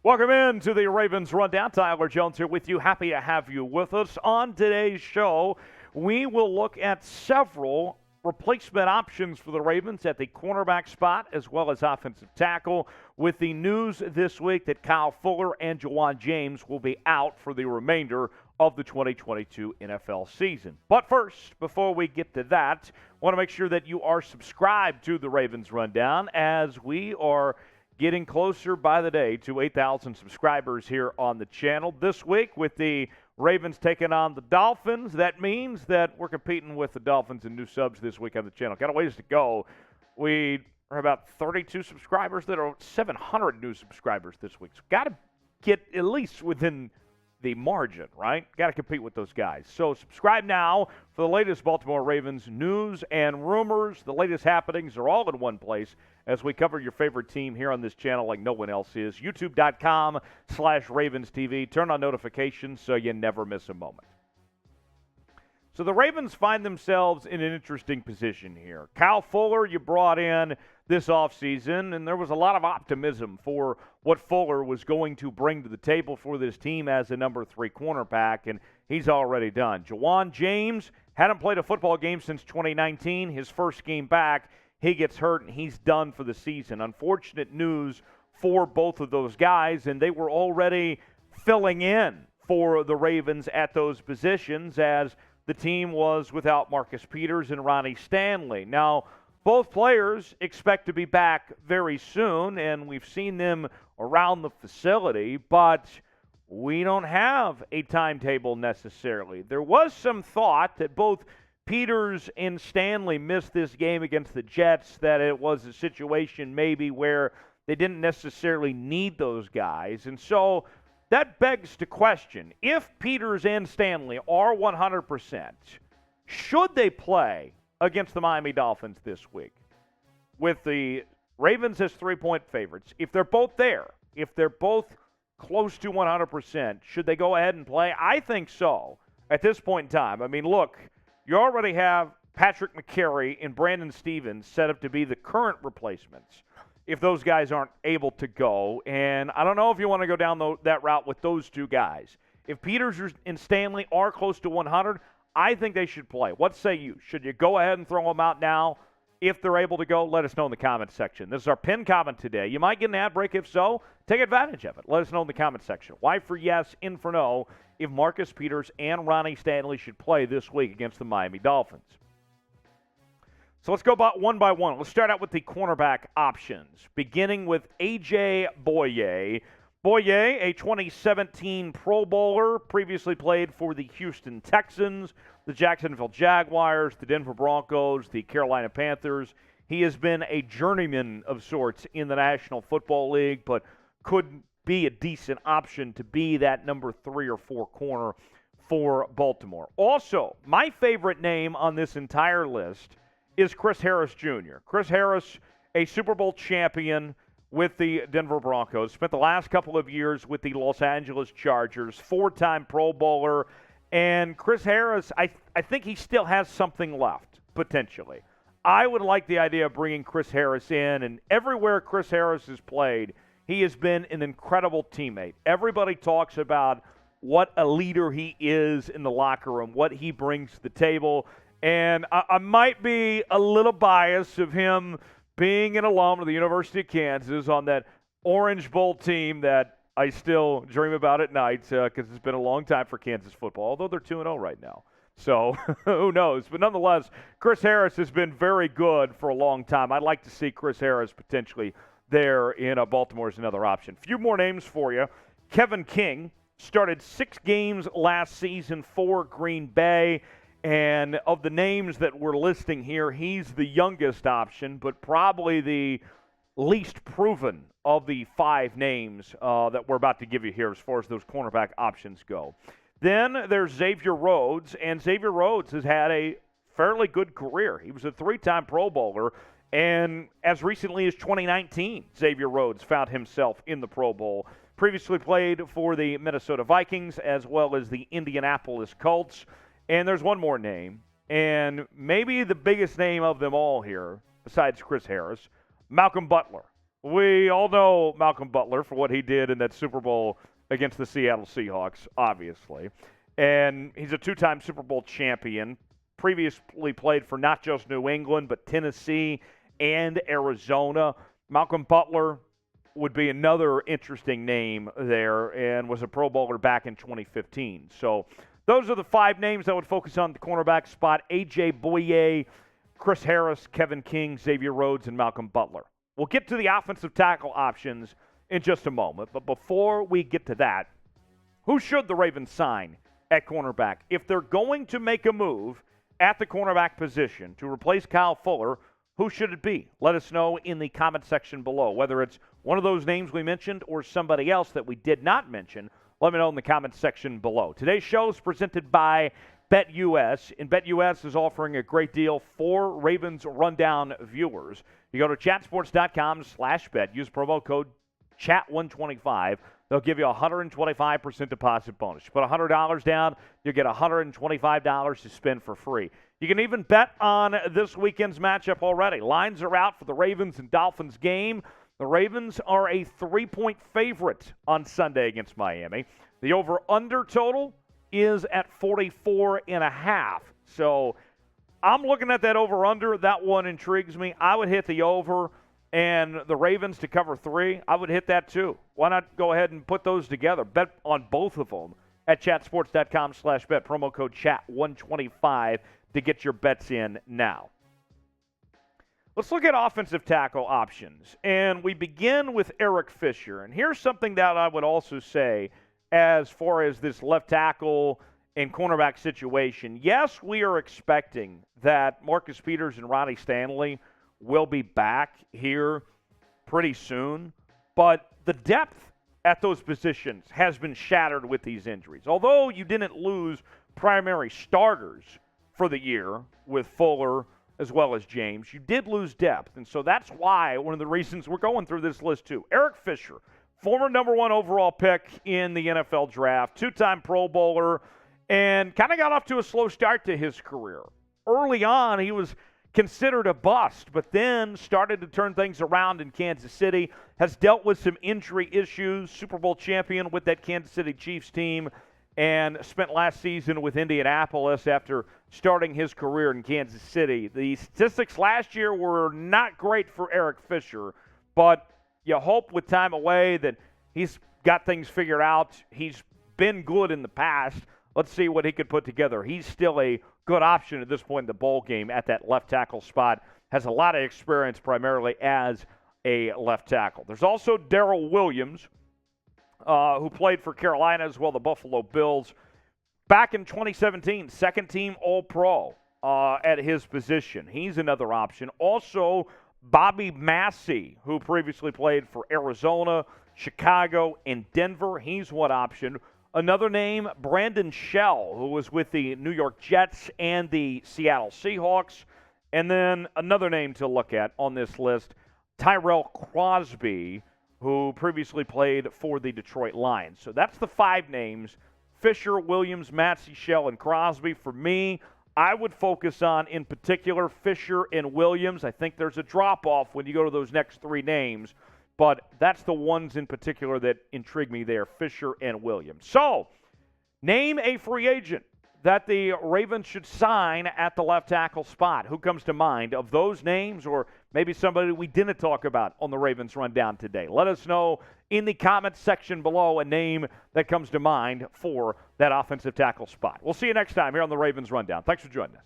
Welcome in to the Ravens Rundown. Tyler Jones here with you. Happy to have you with us. On today's show, we will look at several replacement options for the Ravens at the cornerback spot as well as offensive tackle, with the news this week that Kyle Fuller and Juwan James will be out for the remainder of the 2022 NFL season. But first, before we get to that, I want to make sure that you are subscribed to the Ravens Rundown, as we are getting closer by the day to 8,000 subscribers here on the channel. This week, with the Ravens taking on the Dolphins, that means that we're competing with the Dolphins in new subs this week on the channel. Got a ways to go. We are about 32 subscribers that are 700 new subscribers this week. So got to get at least within the margin, right? Got to compete with those guys. So subscribe now for the latest Baltimore Ravens news and rumors. The latest happenings are all in one place as we cover your favorite team here on this channel like no one else is. YouTube.com/RavensTV. Turn on notifications so you never miss a moment. So the Ravens find themselves in an interesting position here. Kyle Fuller, you brought in this offseason, and there was a lot of optimism for what Fuller was going to bring to the table for this team as a number 3 cornerback, and he's already done. Juwan James hadn't played a football game since 2019. His first game back, he gets hurt, and he's done for the season. Unfortunate news for both of those guys, and they were already filling in for the Ravens at those positions as the team was without Marcus Peters and Ronnie Stanley. Now, both players expect to be back very soon, and we've seen them around the facility, but we don't have a timetable necessarily. There was some thought that both Peters and Stanley missed this game against the Jets, that it was a situation maybe where they didn't necessarily need those guys. And so that begs the question, if Peters and Stanley are 100%, should they play against the Miami Dolphins this week? With the Ravens as 3-point favorites, if they're both there, if they're both close to 100%, should they go ahead and play? I think so at this point in time. I mean, look, you already have Patrick McCary and Brandon Stevens set up to be the current replacements if those guys aren't able to go. And I don't know if you want to go down that route with those two guys. If Peters and Stanley are close to 100, I think they should play. What say you? Should you go ahead and throw them out now? If they're able to go, let us know in the comments section. This is our pinned comment today. You might get an ad break. If so, take advantage of it. Let us know in the comment section. Y for yes, in for no, if Marcus Peters and Ronnie Stanley should play this week against the Miami Dolphins. So let's go one by one. Let's start out with the cornerback options, beginning with A.J. Bouye. Bouye, a 2017 Pro Bowler, previously played for the Houston Texans, the Jacksonville Jaguars, the Denver Broncos, the Carolina Panthers. He has been a journeyman of sorts in the National Football League, but could be a decent option to be that number 3 or 4 corner for Baltimore. Also, my favorite name on this entire list is Chris Harris Jr. Chris Harris, a Super Bowl champion with the Denver Broncos, spent the last couple of years with the Los Angeles Chargers, 4-time Pro Bowler. And Chris Harris, I think he still has something left, potentially. I would like the idea of bringing Chris Harris in, and everywhere Chris Harris has played, he has been an incredible teammate. Everybody talks about what a leader he is in the locker room, what he brings to the table. And I might be a little biased of him being an alum of the University of Kansas on that Orange Bowl team that I still dream about at night because it's been a long time for Kansas football, although they're 2-0 right now. So who knows? But nonetheless, Chris Harris has been very good for a long time. I'd like to see Chris Harris potentially there in Baltimore as another option. Few more names for you. Kevin King started 6 games last season for Green Bay. And of the names that we're listing here, he's the youngest option, but probably the least proven of the 5 names that we're about to give you here as far as those cornerback options go. Then there's Xavier Rhodes, and Xavier Rhodes has had a fairly good career. He was a 3-time Pro Bowler, and as recently as 2019, Xavier Rhodes found himself in the Pro Bowl. Previously played for the Minnesota Vikings as well as the Indianapolis Colts. And there's one more name, and maybe the biggest name of them all here, besides Chris Harris, Malcolm Butler. We all know Malcolm Butler for what he did in that Super Bowl against the Seattle Seahawks, obviously. And he's a two-time Super Bowl champion, previously played for not just New England, but Tennessee and Arizona. Malcolm Butler would be another interesting name there and was a Pro Bowler back in 2015. So those are the 5 names that would focus on the cornerback spot: A.J. Bouye, Chris Harris, Kevin King, Xavier Rhodes, and Malcolm Butler. We'll get to the offensive tackle options in just a moment. But before we get to that, who should the Ravens sign at cornerback? If they're going to make a move at the cornerback position to replace Kyle Fuller, who should it be? Let us know in the comment section below. Whether it's one of those names we mentioned or somebody else that we did not mention, let me know in the comment section below. Today's show is presented by BetUS, and BetUS is offering a great deal for Ravens Rundown viewers. You go to chatsports.com/bet. Use promo code CHAT125. They'll give you a 125% deposit bonus. You put $100 down, you get $125 to spend for free. You can even bet on this weekend's matchup already. Lines are out for the Ravens and Dolphins game. The Ravens are a 3-point favorite on Sunday against Miami. The over-under total is at 44.5. So I'm looking at that over-under. That one intrigues me. I would hit the over, and the Ravens to cover 3. I would hit that too. Why not go ahead and put those together? Bet on both of them at chatsports.com/bet. Promo code CHAT125 to get your bets in now. Let's look at offensive tackle options, and we begin with Eric Fisher. And here's something that I would also say as far as this left tackle and cornerback situation. Yes, we are expecting that Marcus Peters and Ronnie Stanley will be back here pretty soon, but the depth at those positions has been shattered with these injuries. Although you didn't lose primary starters for the year with Fuller as well as James, you did lose depth. And so that's why one of the reasons we're going through this list too. Eric Fisher, former number 1 overall pick in the NFL draft, 2-time Pro Bowler, and kind of got off to a slow start to his career. Early on, he was considered a bust, but then started to turn things around in Kansas City, has dealt with some injury issues, Super Bowl champion with that Kansas City Chiefs team, and spent last season with Indianapolis after starting his career in Kansas City. The statistics last year were not great for Eric Fisher, but you hope with time away that he's got things figured out. He's been good in the past. Let's see what he could put together. He's still a good option at this point in the bowl game at that left tackle spot. Has a lot of experience primarily as a left tackle. There's also Daryl Williams, who played for Carolina as well, the Buffalo Bills. Back in 2017, second-team All-Pro at his position. He's another option. Also, Bobby Massie, who previously played for Arizona, Chicago, and Denver. He's one option. Another name, Brandon Shell, who was with the New York Jets and the Seattle Seahawks. And then another name to look at on this list, Tyrell Crosby, who previously played for the Detroit Lions. So that's the 5 names: Fisher, Williams, Massie, Shell, and Crosby. For me, I would focus on, in particular, Fisher and Williams. I think there's a drop-off when you go to those next 3 names, but that's the ones in particular that intrigue me there, Fisher and Williams. So, name a free agent that the Ravens should sign at the left tackle spot. Who comes to mind of those names, or maybe somebody we didn't talk about on the Ravens Rundown today? Let us know in the comments section below a name that comes to mind for that offensive tackle spot. We'll see you next time here on the Ravens Rundown. Thanks for joining us.